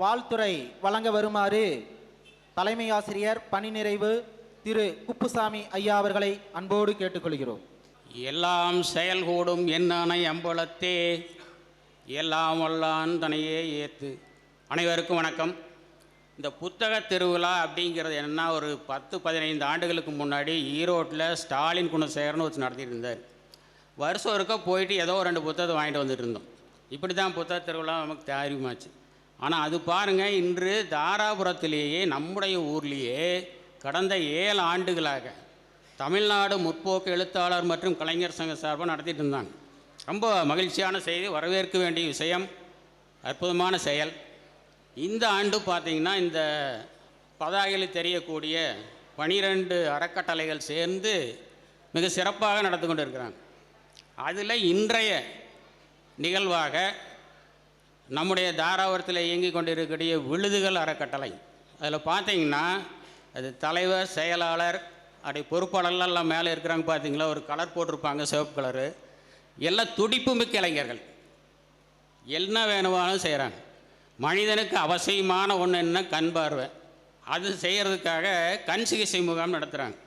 வாழ்த்துறை வழங்க வருமாறு தலைமை ஆசிரியர் பணி நிறைவு திரு குப்புசாமி ஐயா அவர்களை அன்போடு கேட்டுக்கொள்கிறோம். எல்லாம் செயல்கூடும் என்னானை அம்பலத்தே எல்லாம் வல்லான் தனையே ஏத்து. அனைவருக்கும் வணக்கம். இந்த புத்தக திருவிழா அப்படிங்கிறது என்னென்னா, ஒரு 10-15 ஆண்டுகளுக்கு முன்னாடி ஈரோட்டில் ஸ்டாலின் குணசேகரன் வச்சு நடத்திட்டு இருந்தார். வருஷம் ஒருக்க போயிட்டு ஏதோ 2 புத்தகத்தை வாங்கிட்டு வந்துட்டு இருந்தோம். இப்படி தான் புத்தக திருவிழா நமக்கு தெரியுமாச்சு. ஆனால் அது பாருங்கள், இன்று தாராபுரத்திலேயே நம்முடைய ஊர்லேயே கடந்த 7 ஆண்டுகளாக தமிழ்நாடு முற்போக்கு எழுத்தாளர் மற்றும் கலைஞர் சங்க சார்பாக நடத்திட்டு இருந்தாங்க. ரொம்ப மகிழ்ச்சியான செய்தி, வரவேற்க வேண்டிய விஷயம், அற்புதமான செயல். இந்த ஆண்டு பார்த்திங்கன்னா, இந்த பதாகையில் தெரியக்கூடிய 12 அறக்கட்டளைகள் சேர்ந்து மிக சிறப்பாக நடந்து கொண்டு இருக்கிறாங்க. அதில் இன்றைய நிகழ்வாக நம்முடைய தாராபுரத்தில் இயங்கி கொண்டிருக்கக்கூடிய விழுதுகள் அறக்கட்டளை, அதில் பார்த்திங்கன்னா அது தலைவர், செயலாளர், அப்படி பொறுப்பாளர்லாம் மேலே இருக்கிறாங்க. பார்த்திங்களா, ஒரு கலர் போட்டிருப்பாங்க, சிவப்பு கலரு. எல்லாம் துடிப்பு மிக்க இளைஞர்கள், என்ன வேணுமானாலும் செய்கிறாங்க. மனிதனுக்கு அவசியமான ஒன்று என்ன, கண் பார்வை. அது செய்கிறதுக்காக கண் சிகிச்சை முகாம் நடத்துகிறாங்க.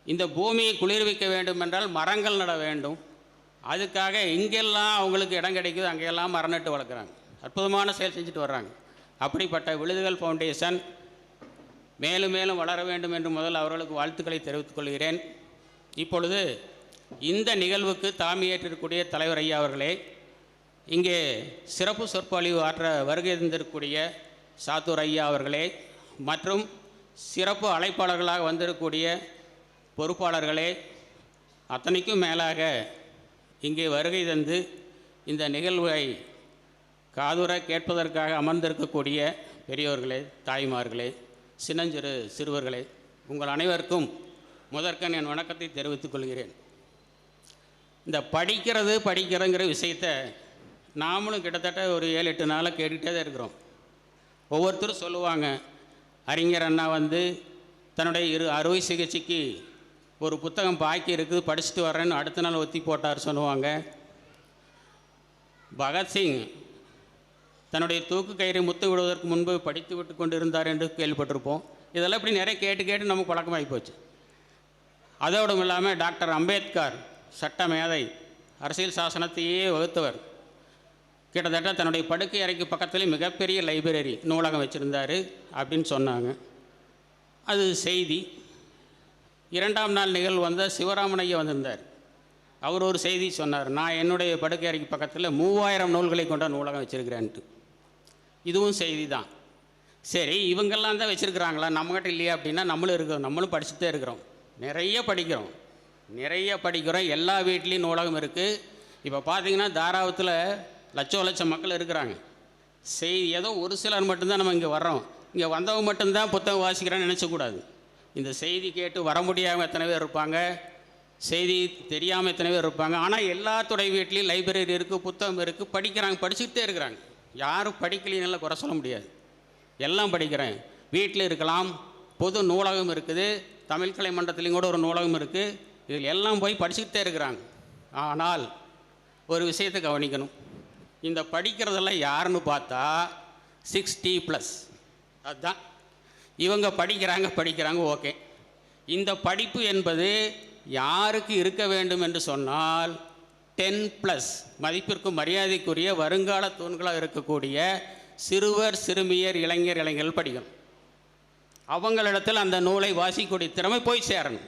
இந்த பூமியை குளிர்விக்க வேண்டும் என்றால் மரங்கள் நட வேண்டும். அதுக்காக எங்கெல்லாம் அவங்களுக்கு இடம் கிடைக்குது அங்கெல்லாம் மரம் நட்டு வளர்க்குறாங்க. அற்புதமான செயல் செஞ்சுட்டு வர்றாங்க. அப்படிப்பட்ட விழுதுகள் ஃபவுண்டேஷன் மேலும் மேலும் வளர வேண்டும் என்று முதல் அவர்களுக்கு வாழ்த்துக்களை தெரிவித்துக் கொள்கிறேன். இப்பொழுது இந்த நிகழ்வுக்கு தலைமையேற்றிருக்கக்கூடிய தலைவர் ஐயா அவர்களே, இங்கே சிறப்பு சொற்பொழிவு ஆற்ற வருகை தந்திருக்கக்கூடிய சாத்தூர் ஐயா அவர்களே, மற்றும் சிறப்பு அழைப்பாளர்களாக வந்திருக்கக்கூடிய பொறுப்பாளர்களே, அத்தனைக்கும் மேலாக இங்கே வருகை தந்து இந்த நிகழ்வை காதுர கேட்பதற்காக அமர்ந்திருக்கக்கூடிய பெரியோர்களே, தாய்மார்களே, சின்னஞ்சிறு சிறுவர்களே, உங்கள் அனைவருக்கும் முதற்கண் என் வணக்கத்தை தெரிவித்துக் கொள்கிறேன். இந்த படிக்கிறதுங்கிற விஷயத்தை நாமளும் கிட்டத்தட்ட ஒரு 7-8 நாளாக கேட்டுகிட்டே தான் இருக்கிறோம். ஒவ்வொருத்தரும் சொல்லுவாங்க, அறிஞர் அண்ணா தன்னுடைய அறுவை சிகிச்சைக்கு ஒரு புத்தகம் பாக்கி இருக்குது, படிச்சுட்டு வரேன்னு அடுத்த நாள் ஒத்தி போட்டார் சொல்லுவாங்க. பகத்சிங் தன்னுடைய தூக்கு கயிறை முத்து விடுவதற்கு முன்பு படித்து விட்டு கொண்டு இருந்தார் என்று கேள்விப்பட்டிருப்போம். இதெல்லாம் இப்படி நிறைய கேட்டு நம்ம பழக்கமாகி போச்சு. அதோடும் இல்லாமல் டாக்டர் அம்பேத்கர் சட்ட மேதை, அரசியல் சாசனத்தையே வகுத்தவர், கிட்டத்தட்ட தன்னுடைய படுக்கை அறைக்கு பக்கத்துலேயே மிகப்பெரிய லைப்ரரி, நூலகம் வச்சுருந்தார் அப்படின்னு சொன்னாங்க. அது செய்தி. 2ஆம் நாள் நிகழ்வு வந்த சிவராமனையா வந்திருந்தார். அவர் ஒரு செய்தி சொன்னார், நான் என்னுடைய படுக்கை அறைக்கு பக்கத்தில் 3000 நூல்களை கொண்ட நூலகம் வச்சுருக்கிறேன்ட்டு. இதுவும் செய்தி தான். சரி, இவங்கெல்லாம் தான் வச்சுருக்குறாங்களா, நம்மகிட்ட இல்லையா அப்படின்னா நம்மளும் இருக்கிறோம், நம்மளும் படிச்சுட்டே இருக்கிறோம், நிறைய படிக்கிறோம். எல்லா வீட்லேயும் நூலகம் இருக்குது. இப்போ பார்த்திங்கன்னா தாராபுரத்தில் லட்சம் மக்கள் இருக்கிறாங்க. செய்தி ஏதோ ஒரு சிலர் மட்டும்தான் நம்ம இங்கே வர்றோம், இங்கே வந்தவங்க மட்டும்தான் புத்தகம் வாசிக்கிறேன்னு நினச்சக்கூடாது. இந்த செய்தி கேட்டு வர முடியாமல் எத்தனை பேர் இருப்பாங்க, செய்தி தெரியாமல் எத்தனை பேர் இருப்பாங்க. ஆனால் எல்லாத்துடைய வீட்லேயும் லைப்ரரி இருக்குது, புத்தகம் இருக்குது, படிக்கிறாங்க, படிச்சுக்கிட்டே இருக்கிறாங்க. யாரும் படிக்கலைன்னு குறை சொல்ல முடியாது, எல்லாம் படிக்கிறேன். வீட்டில் இருக்கலாம், பொது நூலகம் இருக்குது, தமிழ் கலை மன்றத்துலேயும் கூட ஒரு நூலகம் இருக்குது. இதில் எல்லாம் போய் படிச்சுக்கிட்டே இருக்கிறாங்க. ஆனால் ஒரு விஷயத்தை கவனிக்கணும், இந்த படிக்கிறதெல்லாம் யாருன்னு பார்த்தா 60+. அதுதான் இவங்க படிக்கிறாங்க. ஓகே, இந்த படிப்பு என்பது யாருக்கு இருக்க வேண்டும் என்று சொன்னால் 10+ மதிப்பிற்கு மரியாதைக்குரிய வருங்கால தூண்களாக இருக்கக்கூடிய சிறுவர், சிறுமியர், இளைஞர்கள் படிக்கணும். அவங்களிடத்தில் அந்த நூலை வாசிக்கக்கூடிய திறமை போய் சேரணும்.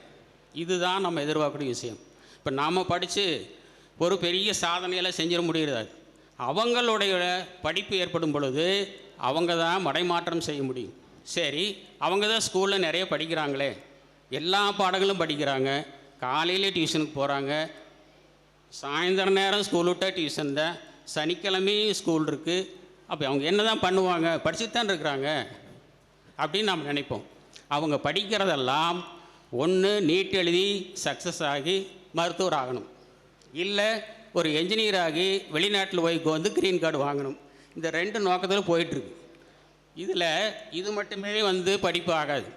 இதுதான் நம்ம எதிர்பார்க்கக்கூடிய விஷயம். இப்போ நாம் படித்து ஒரு பெரிய சாதனையெல்லாம் செஞ்சிட முடியாது. அவங்களுடைய படிப்பு ஏற்படும் பொழுது அவங்க தான் மடைமாற்றம் செய்ய முடியும். சரி, அவங்க தான் ஸ்கூலில் நிறைய படிக்கிறாங்களே, எல்லா பாடங்களும் படிக்கிறாங்க, காலையிலே டியூஷனுக்கு போகிறாங்க, சாயந்தர நேரம் ஸ்கூல் விட்டால் டியூஷன் தான், சனிக்கிழமையும் ஸ்கூல் இருக்குது. அப்போ அவங்க என்ன தான் பண்ணுவாங்க, படிச்சுட்டு தான் இருக்கிறாங்க அப்படின்னு நாம் நினைப்போம். அவங்க படிக்கிறதெல்லாம் ஒன்று நீட் எழுதி சக்ஸஸ் ஆகி மருத்துவர் ஆகணும், இல்லை ஒரு என்ஜினியர் ஆகி வெளிநாட்டில் போய் க்ரீன் கார்டு வாங்கணும். இந்த 2 நோக்கத்தில் போயிட்டுருக்கு. இதில் இது மட்டுமே படிப்பு ஆகாது.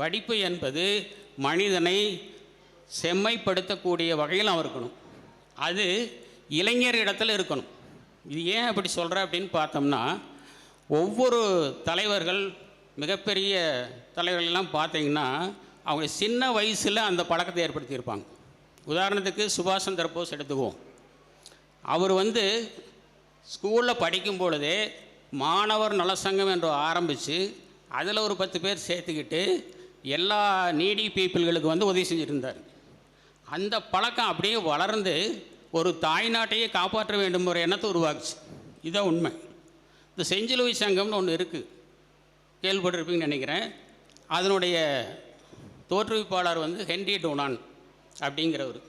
படிப்பு என்பது மனிதனை செம்மைப்படுத்தக்கூடிய வகையில் அவன் இருக்கணும். அது இளைஞர் இடத்துல இருக்கணும். இது ஏன் அப்படி சொல்கிறேன் அப்படின்னு பார்த்தோம்னா, ஒவ்வொரு தலைவர்கள், மிகப்பெரிய தலைவர்களெல்லாம் பார்த்தீங்கன்னா அவங்க சின்ன வயசில் அந்த பழக்கத்தை ஏற்படுத்தியிருப்பாங்க. உதாரணத்துக்கு சுபாஷ் சந்திர போஸ் எடுத்துக்குவோம். அவர் ஸ்கூலில் படிக்கும் பொழுதே மாணவர் நலசங்கம் என்று ஆரம்பித்து அதில் ஒரு 10 பேர் சேர்த்துக்கிட்டு எல்லா நீடி பீப்புள்களுக்கு உதவி செஞ்சுருந்தார். அந்த பழக்கம் அப்படியே வளர்ந்து ஒரு தாய்நாட்டையே காப்பாற்ற வேண்டும் ஒரு எண்ணத்தை உருவாக்குச்சு. இதுதான் உண்மை. இந்த செஞ்சி லூயிஸ் சங்கம்னு ஒன்று இருக்குது, கேள்விப்பட்டிருப்பீங்கன்னு நினைக்கிறேன். அதனுடைய தோற்றுவிப்பாளர் ஹென்றி டூனான் அப்படிங்கிறவர்.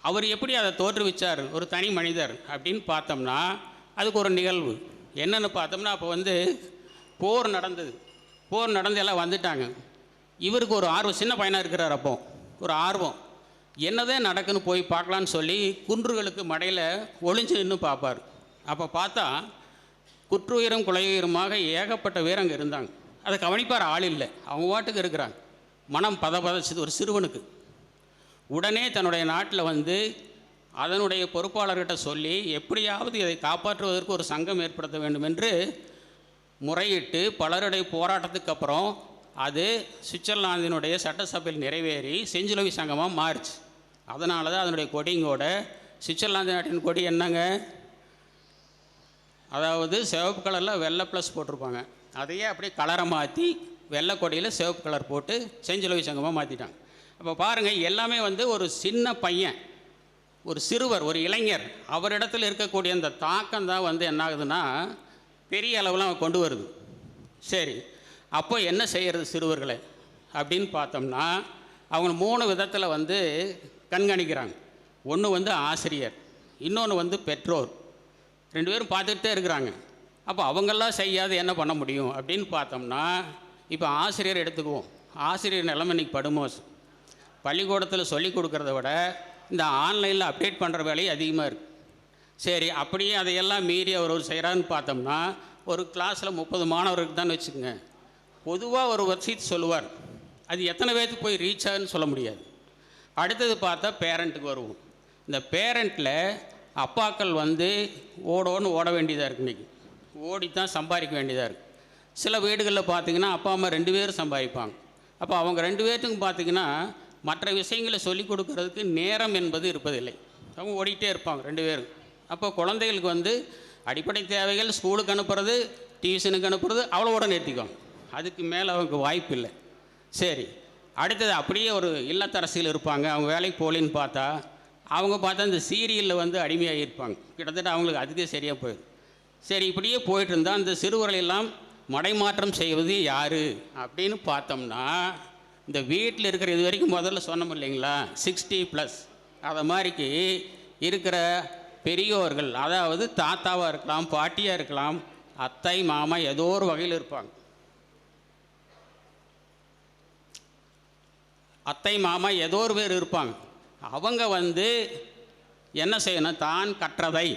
அவர் எப்படி அதை தோற்றுவிச்சார், ஒரு தனி மனிதர் அப்படின்னு பார்த்தோம்னா அதுக்கு ஒரு நிகழ்வு என்னென்னு பார்த்தோம்னா, அப்போ போர் நடந்து எல்லாம் வந்துட்டாங்க. இவருக்கு ஒரு ஆர்வம், சின்ன பையனாக இருக்கிறார், அப்போ ஒரு ஆர்வம், என்னதான் நடக்குன்னு போய் பார்க்கலான்னு சொல்லி குன்றுகளுக்கு மடையில் ஒளிஞ்சு நின்று பார்ப்பார். அப்போ பார்த்தா குற்றுயிரும் குலையுயிருமாக ஏகப்பட்ட பேர் அங்கே இருந்தாங்க. அதை கவனிப்பார் ஆள் இல்லை, அவங்க வாட்டுக்கு இருக்கிறாங்க. மனம் பதச்சது ஒரு சிறுவனுக்கு. உடனே தன்னுடைய நாட்டில் அதனுடைய பொறுப்பாளர்கிட்ட சொல்லி எப்படியாவது இதை காப்பாற்றுவதற்கு ஒரு சங்கம் ஏற்படுத்த வேண்டும் என்று முறையிட்டு பலருடைய போராட்டத்துக்கு அப்புறம் அது சுவிட்சர்லாந்தினுடைய சட்டசபையில் நிறைவேறி செஞ்சி லூயிஸ் சங்கமாக மாறிச்சு. அதனால தான் அதனுடைய கொடிங்கோட சுவிட்சர்லாந்து நாட்டின் கொடி என்னங்க, அதாவது சிவப்பு கலரில் வெள்ளை ப்ளஸ் போட்டிருப்பாங்க. அதையே அப்படியே கலரை மாற்றி வெள்ளை கொடியில் சிவப்பு கலர் போட்டு செஞ்சி லூயிஸ் சங்கமாக மாற்றிட்டாங்க. அப்போ பாருங்கள், எல்லாமே ஒரு சின்ன பையன், ஒரு சிறுவர், ஒரு இளைஞர், அவரிடத்தில் இருக்கக்கூடிய அந்த தாக்கம் தான் என்ன ஆகுதுன்னா பெரிய அளவில் அவன் கொண்டு வருது. சரி, அப்போ என்ன செய்கிறது சிறுவர்களை அப்படின்னு பார்த்தோம்னா, அவங்க 3 விதத்தில் கண்காணிக்கிறாங்க. ஒன்று ஆசிரியர், இன்னொன்று பெற்றோர். 2 பேரும் பார்த்துக்கிட்டே இருக்கிறாங்க. அப்போ அவங்கெல்லாம் செய்யாது என்ன பண்ண முடியும் அப்படின்னு பார்த்தோம்னா, இப்போ ஆசிரியர் எடுத்துக்குவோம். ஆசிரியர் நிலைமை இன்றைக்கி படுமோஸ். பள்ளிக்கூடத்தில் சொல்லிக் கொடுக்குறத விட இந்த ஆன்லைனில் அப்டேட் பண்ணுற வேலை அதிகமாக இருக்குது. சரி, அப்படியே அதையெல்லாம் மீறி அவர் செய்கிறான்னு பார்த்தோம்னா, ஒரு கிளாஸில் 30 மாணவருக்கு தான் வச்சுக்கோங்க. பொதுவாக ஒரு விஷயத்தை சொல்லுவார், அது எத்தனை பேருக்கு போய் ரீச் ஆகுன்னு சொல்ல முடியாது. அடுத்தது பார்த்தா பேரண்ட்டுக்கு வருவோம். இந்த பேரண்ட்டில் அப்பாக்கள் ஓடோன்னு ஓட வேண்டியதாக இருக்குது. இன்றைக்கி ஓடித்தான் சம்பாதிக்க வேண்டியதாக இருக்குது. சில வீடுகளில் பார்த்திங்கன்னா அப்பா அம்மா 2 பேரும் சம்பாதிப்பாங்க. அப்போ அவங்க 2 பேர்த்துக்கும் பார்த்திங்கன்னா மற்ற விஷயங்களை சொல்லிக் கொடுக்கறதுக்கு நேரம் என்பது இருப்பதில்லை. அவங்க ஓடிக்கிட்டே இருப்பாங்க 2 பேரும். அப்போ குழந்தைகளுக்கு அடிப்படை தேவைகள், ஸ்கூலுக்கு அனுப்புறது, டியூஷனுக்கு அனுப்புறது, அவ்வளோவோட நிறுத்திக்குவாங்க. அதுக்கு மேலே அவங்களுக்கு வாய்ப்பு இல்லை. சரி, அடுத்தது அப்படியே ஒரு இல்லத்தரசிகள் இருப்பாங்க. அவங்க வேலைக்கு போகலின்னு பார்த்தா இந்த சீரியலில் அடிமையாக இருப்பாங்க. கிட்டத்தட்ட அவங்களுக்கு அதுக்கே சரியாக போயிடும். சரி, இப்படியே போயிட்டு இருந்தால் அந்த சிறுவர்களெல்லாம் மடைமாற்றம் செய்வது யார் அப்படின்னு பார்த்தோம்னா, இந்த வீட்டில் இருக்கிற இது வரைக்கும் முதல்ல சொன்னோம் இல்லைங்களா, 60+, அதை மாதிரிக்கு இருக்கிற பெரியோர்கள், அதாவது தாத்தாவாக இருக்கலாம், பாட்டியாக இருக்கலாம், அத்தை மாமா ஏதோ ஒரு வகையில் இருப்பாங்க. அத்தை மாமா ஏதோ ஒரு பேர் இருப்பாங்க. அவங்க என்ன செய்யணும், தான் கற்றதை,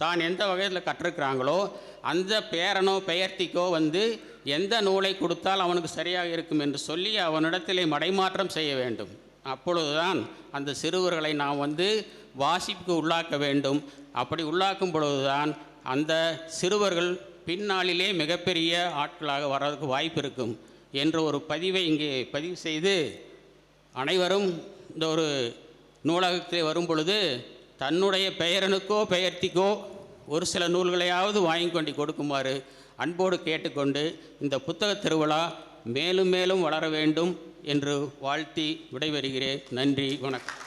தான் எந்த வகையில் கற்றிருக்கிறாங்களோ அந்த பேரனோ பெயர்த்திக்கோ எந்த நூலை கொடுத்தால் அவனுக்கு சரியாக இருக்கும் என்று சொல்லி அவனிடத்திலே மடைமாற்றம் செய்ய வேண்டும். அப்பொழுதுதான் அந்த சிறுவர்களை நாம் வாசிப்புக்கு உள்ளாக்க வேண்டும். அப்படி உள்ளாக்கும் பொழுதுதான் அந்த சிறுவர்கள் பின்னாளிலே மிகப்பெரிய ஆட்களாக வர்றதுக்கு வாய்ப்பு இருக்கும் என்ற ஒரு பதிவை இங்கே பதிவு செய்து, அனைவரும் இந்த ஒரு நூலகத்தில் வரும் பொழுது தன்னுடைய பெயரனுக்கோ பெயர்த்திக்கோ ஒரு சில நூல்களையாவது வாங்கி கொண்டு கொடுக்குமாறு அன்போடு கேட்டுக்கொண்டு, இந்த புத்தக திருவிழா மேலும் மேலும் வளர வேண்டும் என்று வாழ்த்தி விடைபெறுகிறேன். நன்றி, வணக்கம்.